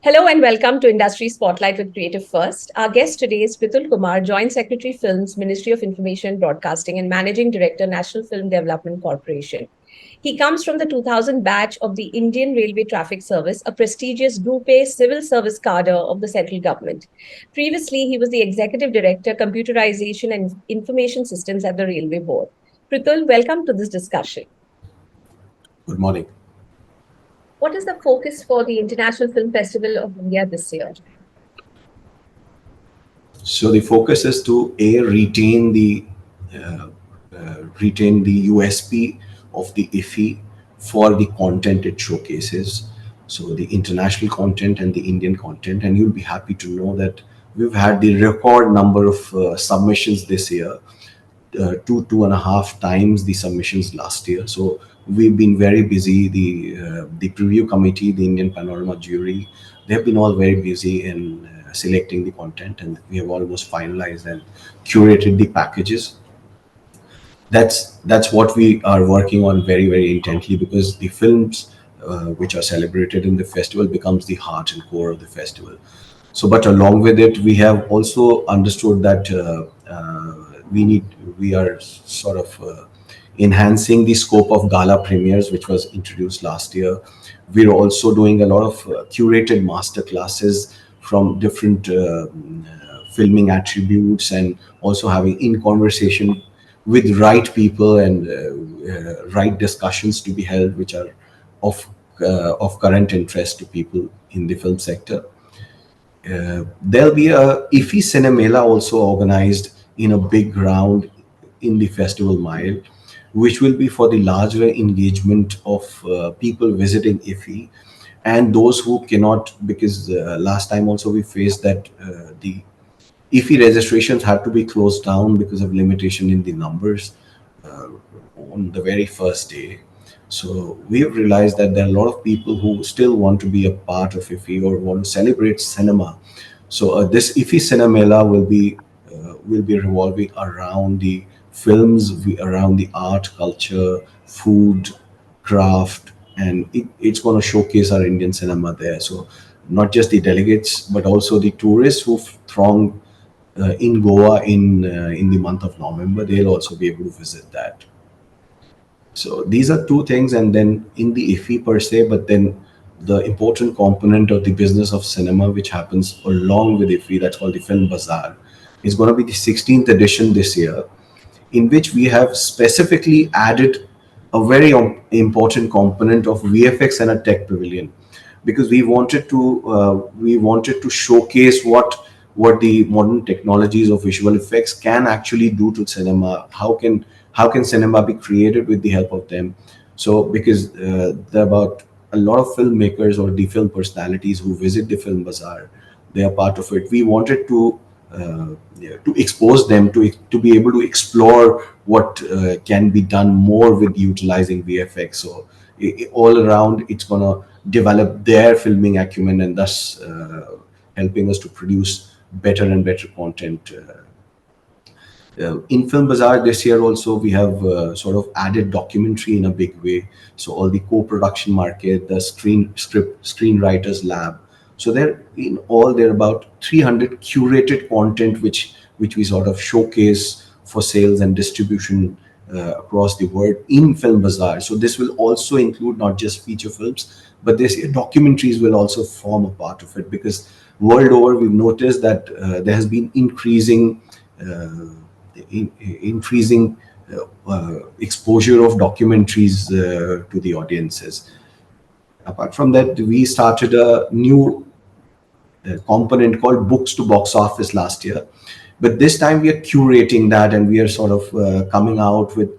Hello and welcome to Industry Spotlight with Creative First. Our guest today is Pritul Kumar, Joint Secretary Films, Ministry of Information and Broadcasting, and Managing Director, National Film Development Corporation. He comes from the 2000 batch of the Indian Railway Traffic Service, a prestigious Group A civil service cadre of the central government. Previously, he was the Executive Director, Computerization and Information Systems at the Railway Board. Pritul, welcome to this discussion. Good morning. What is the focus for the International Film Festival of India this year? So the focus is to uh, retain the USP of the IFI for the content it showcases. So the international content and the Indian content, and you'll be happy to know that we've had the record number of submissions this year, two and a half times the submissions last year. So we've been very busy. The preview committee, the Indian Panorama jury, they have been all very busy in selecting the content, and we have almost finalized and curated the packages. That's what we are working on very very intently, because the films which are celebrated in the festival becomes the heart and core of the festival. So, but along with it, we have also understood that we are sort of enhancing the scope of gala premieres, which was introduced last year. We're also doing a lot of curated master classes from different filming attributes, and also having in conversation with right people, and right discussions to be held, which are of of current interest to people in the film sector. There'll be a IFI Cinemela also organized in a big round in the festival mile, which will be for the larger engagement of people visiting IFI and those who cannot, because last time also we faced that the IFI registrations had to be closed down because of limitation in the numbers uh, on the very first day. So we have realized that there are a lot of people who still want to be a part of IFI or want to celebrate cinema. So this IFI Cinemela will be revolving around the films, around the art, culture, food, craft, and it's going to showcase our Indian cinema there. So not just the delegates, but also the tourists who throng in Goa in the month of November, they'll also be able to visit that. So these are two things, and then in the IFI per se, but then the important component of the business of cinema, which happens along with IFI, that's called the Film Bazaar, is going to be the 16th edition this year, in which we have specifically added a very important component of VFX and a tech pavilion, because we wanted to showcase what the modern technologies of visual effects can actually do to cinema. How can cinema be created with the help of them? So because there are about a lot of filmmakers or the film personalities who visit the film bazaar, they are part of it. We wanted yeah, to expose them to be able to explore what can be done more with utilizing VFX. So all around, it's gonna develop their filming acumen, and thus helping us to produce better and better content. In Film Bazaar this year also, we have sort of added documentary in a big way. So all the co-production market, the screenwriters lab. So there are about 300 curated content which we sort of showcase for sales and distribution across the world in Film Bazaar. So this will also include not just feature films, but this documentaries will also form a part of it, because world over we've noticed that there has been uh, increasing exposure of documentaries to the audiences. Apart from that, we started a new component called Books to Box Office last year. But this time we are curating that, and we are sort of coming out with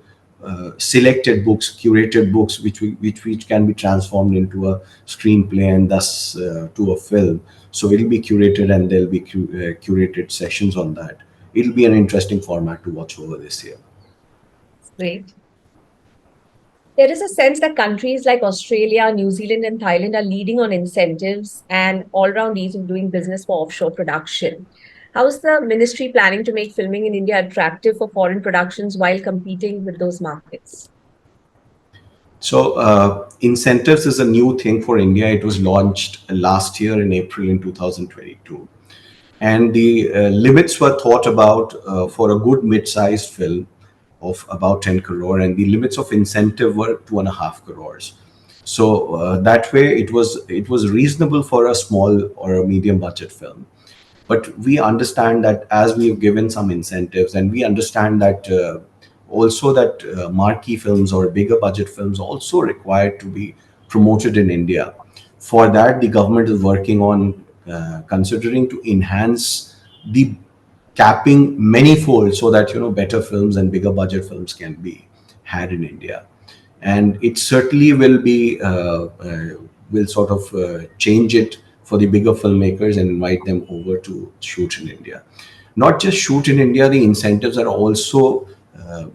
selected books, curated books, which can be transformed into a screenplay and thus to a film. So it'll be curated, and there'll be curated sessions on that. It'll be an interesting format to watch over this year. Great. There is a sense that countries like Australia, New Zealand, and Thailand are leading on incentives and all round ease of doing business for offshore production. How is the ministry planning to make filming in India attractive for foreign productions while competing with those markets? Incentives is a new thing for India. It was launched last year in April in 2022. And the limits were thought about for a good mid-sized film of about 10 crore, and the limits of incentive were 2.5 crores. That way, it was reasonable for a small or a medium budget film. But we understand that as we have given some incentives, and we understand that also that marquee films or bigger budget films also required to be promoted in India. For that, the government is working on considering to enhance the capping manifold, so that better films and bigger budget films can be had in India. And it certainly will sort of change it for the bigger filmmakers and invite them over to shoot in India. Not just shoot in India, the incentives are also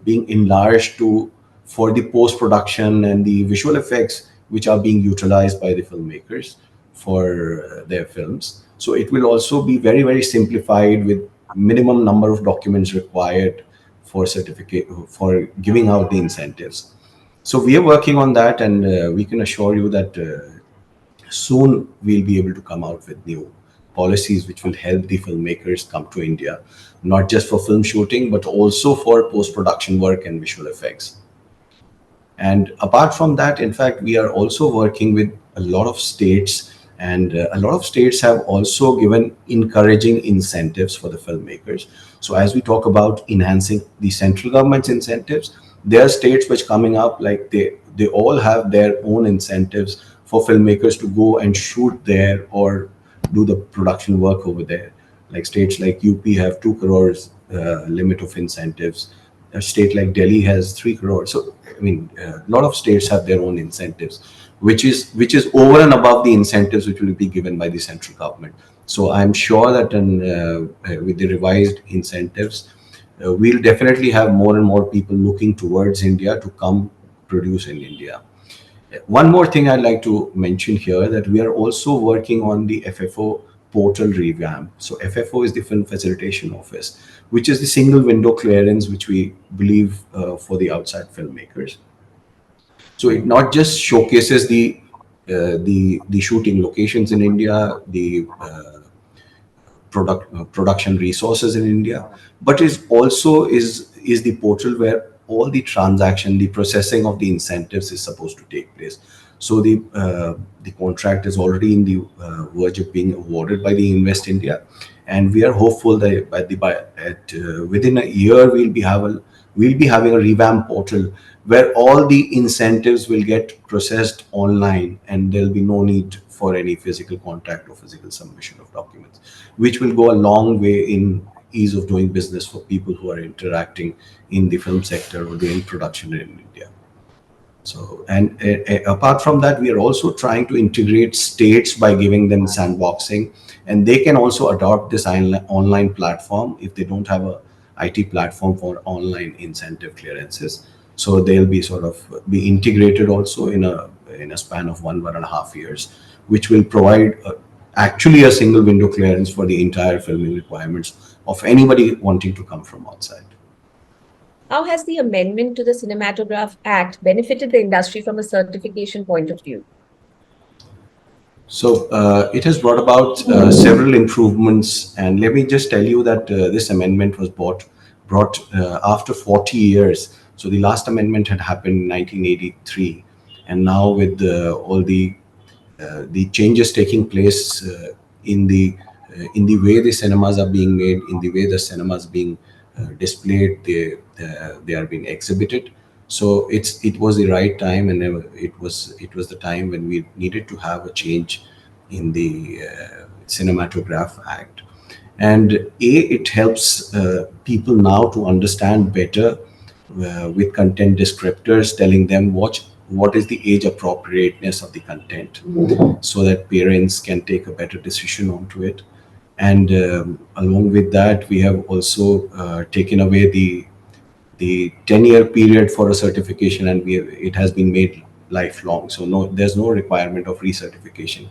being enlarged to for the post production and the visual effects which are being utilized by the filmmakers for their films. So it will also be very, very simplified with minimum number of documents required for certificate for giving out the incentives. So we are working on that, and we can assure you that soon we'll be able to come out with new policies which will help the filmmakers come to India, not just for film shooting, but also for post production work and visual effects. And apart from that, in fact, we are also working with a lot of states, and a lot of states have also given encouraging incentives for the filmmakers. So, as we talk about enhancing the central government's incentives, there are states which coming up like they all have their own incentives for filmmakers to go and shoot there or do the production work over there. Like states like UP have 2 crores limit of incentives. A state like Delhi has 3 crores. So I mean, a lot of states have their own incentives, which is over and above the incentives which will be given by the central government. So I'm sure that with the revised incentives, we'll definitely have more and more people looking towards India to come produce in India. One more thing I'd like to mention here, that we are also working on the FFO portal revamp. So FFO is the Film Facilitation Office, which is the single window clearance which we believe for the outside filmmakers. So it not just showcases the shooting locations in India, the production resources in India, but is also is the portal where all the transaction, the processing of the incentives is supposed to take place. So the contract is already in the verge of being awarded by the Invest India, and we are hopeful that within a year we'll be having a revamped portal where all the incentives will get processed online, and there'll be no need for any physical contact or physical submission of documents, which will go a long way in ease of doing business for people who are interacting in the film sector or doing production in India. So, and apart from that, we are also trying to integrate states by giving them sandboxing, and they can also adopt this online platform if they don't have a IT platform for online incentive clearances. So they'll be sort of be integrated also in a span of 1.5 years, which will provide actually a single window clearance for the entire filming requirements of anybody wanting to come from outside. How has the amendment to the Cinematograph Act benefited the industry from a certification point of view? It has brought about several improvements, and let me just tell you that this amendment was brought after 40 years. So the last amendment had happened in 1983, and now with all the changes taking place in the way the cinemas are being made, in the way the cinemas being displayed, they are being exhibited. So it was the right time, and it was the time when we needed to have a change in the Cinematograph Act. And it helps people now to understand better with content descriptors telling them what is the age appropriateness of the content, so that parents can take a better decision onto it. And along with that, we have also taken away the 10-year period for a certification, and it has been made lifelong. So there's no requirement of recertification.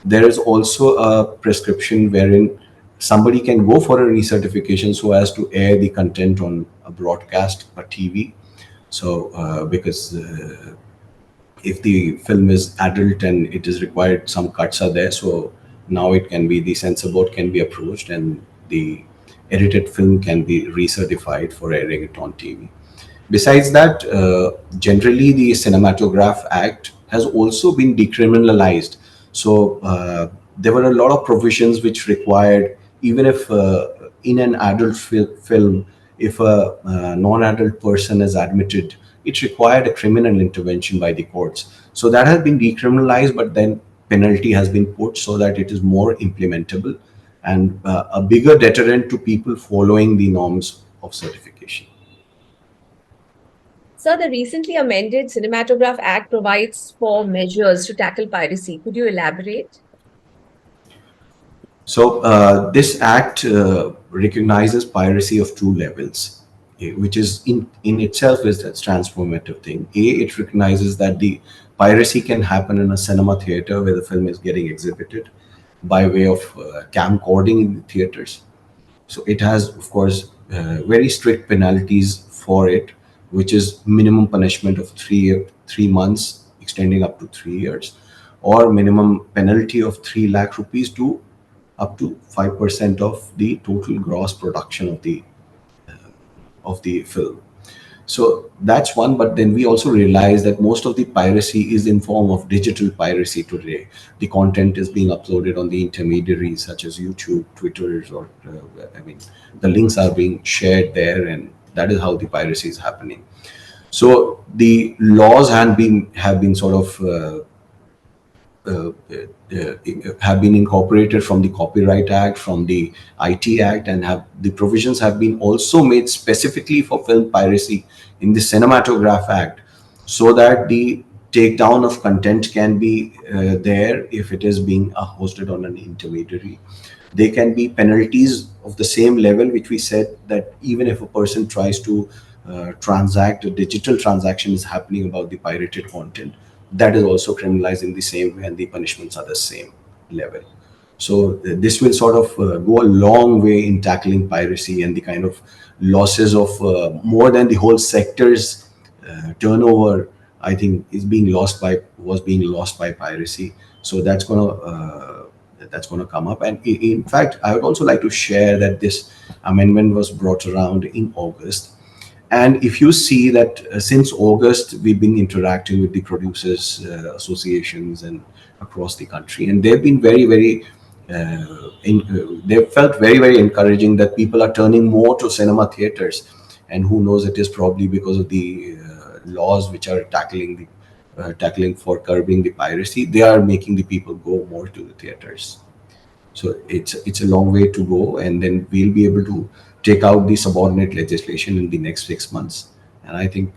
There is also a prescription wherein somebody can go for a recertification so as to air the content on a broadcast, a TV. So because if the film is adult and it is required, some cuts are there. So now it can be, the censor board can be approached, and the edited film can be recertified for airing it on TV. Besides that, generally the Cinematograph Act has also been decriminalized. So there were a lot of provisions which required, even if in an adult film, if a non-adult person is admitted, it required a criminal intervention by the courts. So that has been decriminalized, but then penalty has been put so that it is more implementable and a bigger deterrent to people following the norms of certification. Sir, the recently amended Cinematograph Act provides for measures to tackle piracy. Could you elaborate? So this act recognizes piracy of two levels, which is in itself is a transformative thing. A, it recognizes that the piracy can happen in a cinema theater where the film is getting exhibited by way of camcording in the theaters. So it has, of course, very strict penalties for it, which is minimum punishment of 3 months, extending up to 3 years, or minimum penalty of 3 lakh rupees to up to 5% of the total gross production of the film. So that's one. But then we also realize that most of the piracy is in form of digital piracy today. The content is being uploaded on the intermediaries such as YouTube, Twitter, or I mean, the links are being shared there, and that is how the piracy is happening. So the laws have been sort of have been incorporated from the Copyright Act, from the IT Act, and have the provisions have been also made specifically for film piracy in the Cinematograph Act, so that the takedown of content can be there if it is being hosted on an intermediary. There can be penalties of the same level, which we said that even if a person tries to transact, a digital transaction is happening about the pirated content, that is also criminalized in the same way, and the punishments are the same level. So this will sort of go a long way in tackling piracy, and the kind of losses of more than the whole sector's turnover, I think, is being lost by was being lost by piracy. So that's going to come up. And in fact, I would also like to share that this amendment was brought around in August. And if you see that since August, we've been interacting with the producers associations and across the country, and they've been very, very, they felt very, very encouraging that people are turning more to cinema theaters. And who knows, it is probably because of the laws which are tackling for curbing the piracy. They are making the people go more to the theaters. So it's a long way to go, and then we'll be able to take out the subordinate legislation in the next 6 months. And I think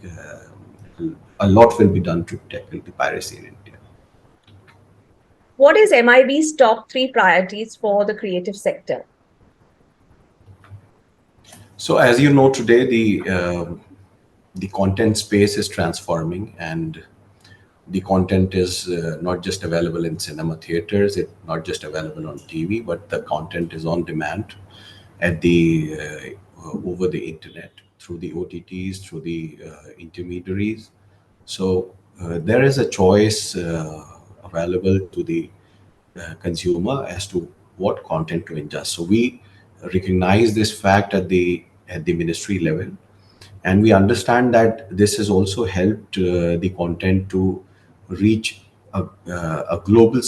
a lot will be done to tackle the piracy in India. What is MIB's top three priorities for the creative sector? So as you know, today the content space is transforming, and the content is not just available in cinema theaters, it's not just available on TV, but the content is on demand at the over the internet, through the OTTs, through the intermediaries. So there is a choice available to the consumer as to what content to ingest. So we recognize this fact at the ministry level, and we understand that this has also helped the content to reach a global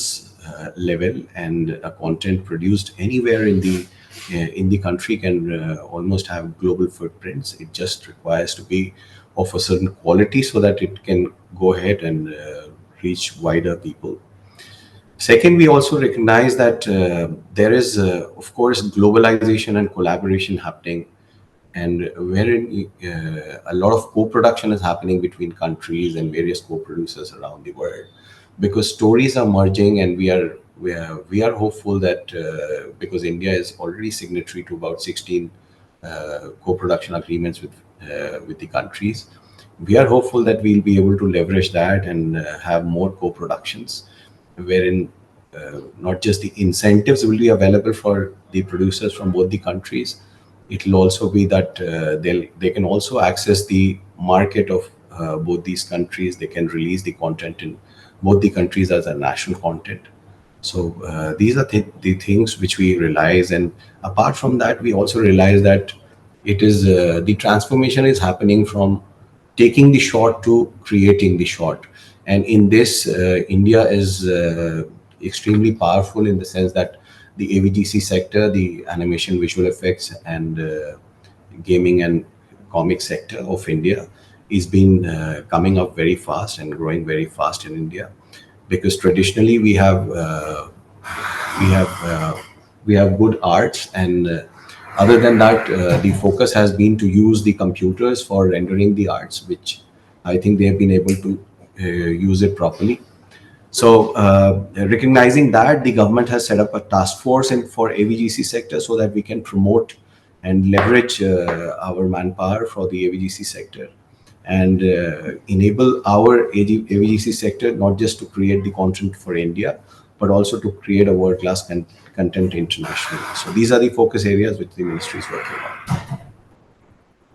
level, and a content produced anywhere in the country can almost have global footprints. It just requires to be of a certain quality so that it can go ahead and reach wider people. Second, we also recognize that there is, of course, globalization and collaboration happening, and wherein a lot of co-production is happening between countries and various co-producers around the world, because stories are merging, and we are hopeful that because India is already signatory to about 16 co-production agreements with the countries, we are hopeful that we'll be able to leverage that and have more co-productions, wherein not just the incentives will be available for the producers from both the countries. It will also be that they can also access the market of both these countries. They can release the content in both the countries as a national content. So these are the things which we realize, and apart from that, we also realize that it is the transformation is happening from taking the shot to creating the shot. And in this, India is extremely powerful in the sense that the AVGC sector, the animation, visual effects, and gaming and comic sector of India is been coming up very fast and growing very fast in India, because traditionally we have we have good arts, and other than that, the focus has been to use the computers for rendering the arts, which I think they have been able to use it properly. So, recognizing that, the government has set up a task force for AVGC sector so that we can promote and leverage our manpower for the AVGC sector, and enable our AVGC sector not just to create the content for India, but also to create a world-class content internationally. So these are the focus areas which the ministry is working on.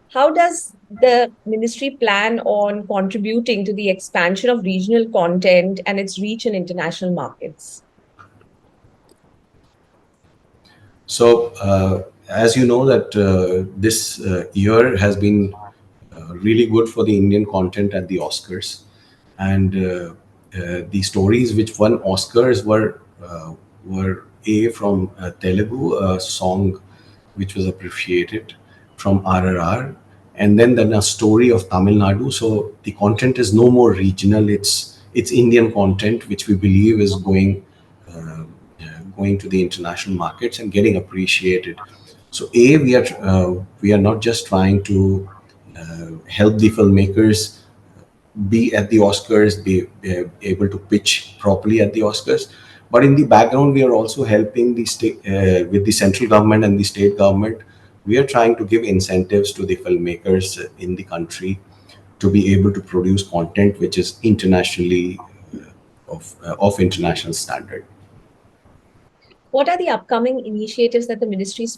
How does the ministry plan on contributing to the expansion of regional content and its reach in international markets? So, as you know, that this year has been really good for the Indian content at the Oscars, and the stories which won Oscars were a from Telugu, a song which was appreciated from RRR, and then a story of Tamil Nadu. So the content is no more regional; it's Indian content, which we believe is going to the international markets and getting appreciated. So, we are not just trying to help the filmmakers be at the Oscars, be able to pitch properly at the Oscars, but in the background, we are also helping the state with the central government and the state government. We are trying to give incentives to the filmmakers in the country to be able to produce content which is internationally of international standard. What are the upcoming initiatives that the ministry is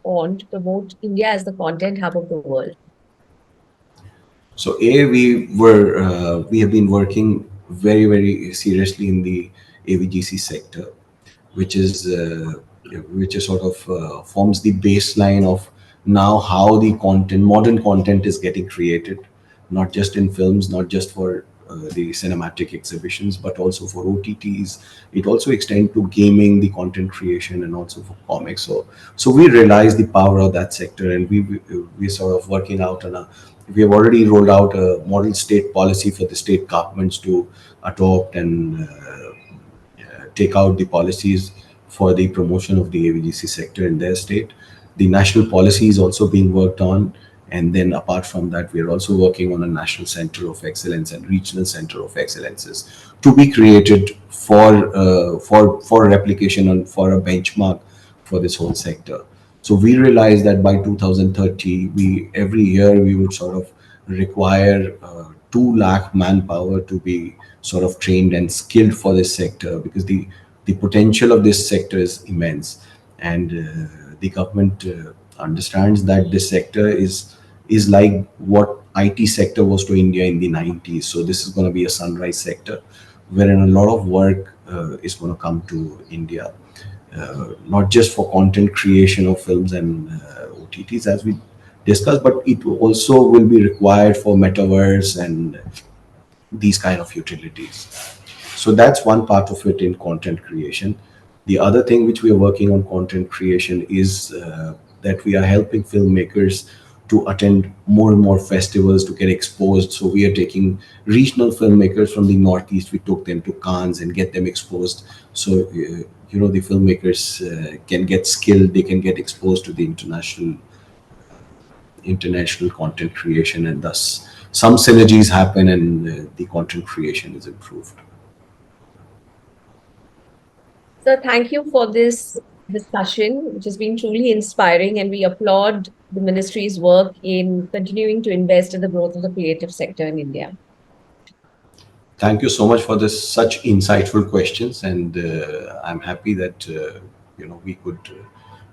on to promote India as the content hub of the world? So, we have been working very seriously in the AVGC sector, which is sort of forms the baseline of now how the modern content is getting created, not just in films, not just for the cinematic exhibitions, but also for OTTs. It also extends to gaming, the content creation, and also for comics. So we realize the power of that sector, and we sort of working out on a. We have already rolled out a model state policy for the state governments to adopt and take out the policies for the promotion of the AVGC sector in their state. The national policy is also being worked on, and then apart from that, we are also working on a national center of excellence and regional center of excellences to be created for replication and for a benchmark for this whole sector. So we realized that by 2030, we every year we would sort of require 2 lakh manpower to be sort of trained and skilled for this sector, because the potential of this sector is immense, and the government understands that this sector is like what IT sector was to India in the 90s. So this is going to be a sunrise sector wherein a lot of work is going to come to India, not just for content creation of films and OTTs as we discussed, but it also will be required for metaverse and these kind of utilities. So that's one part of it in content creation. The other thing which we are working on content creation is that we are helping filmmakers to attend more and more festivals to get exposed. So we are taking regional filmmakers from the Northeast. We took them to Cannes and get them exposed. So the filmmakers can get skilled. They can get exposed to the international content creation, and thus some synergies happen, and the content creation is improved. So, thank you for this discussion, which has been truly inspiring, and we applaud the ministry's work in continuing to invest in the growth of the creative sector in India. Thank you so much for this such insightful questions, and I'm happy that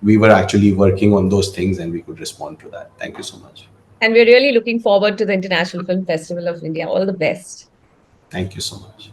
we were actually working on those things and we could respond to that. Thank you so much. And we're really looking forward to the International Film Festival of India. All the best. Thank you so much.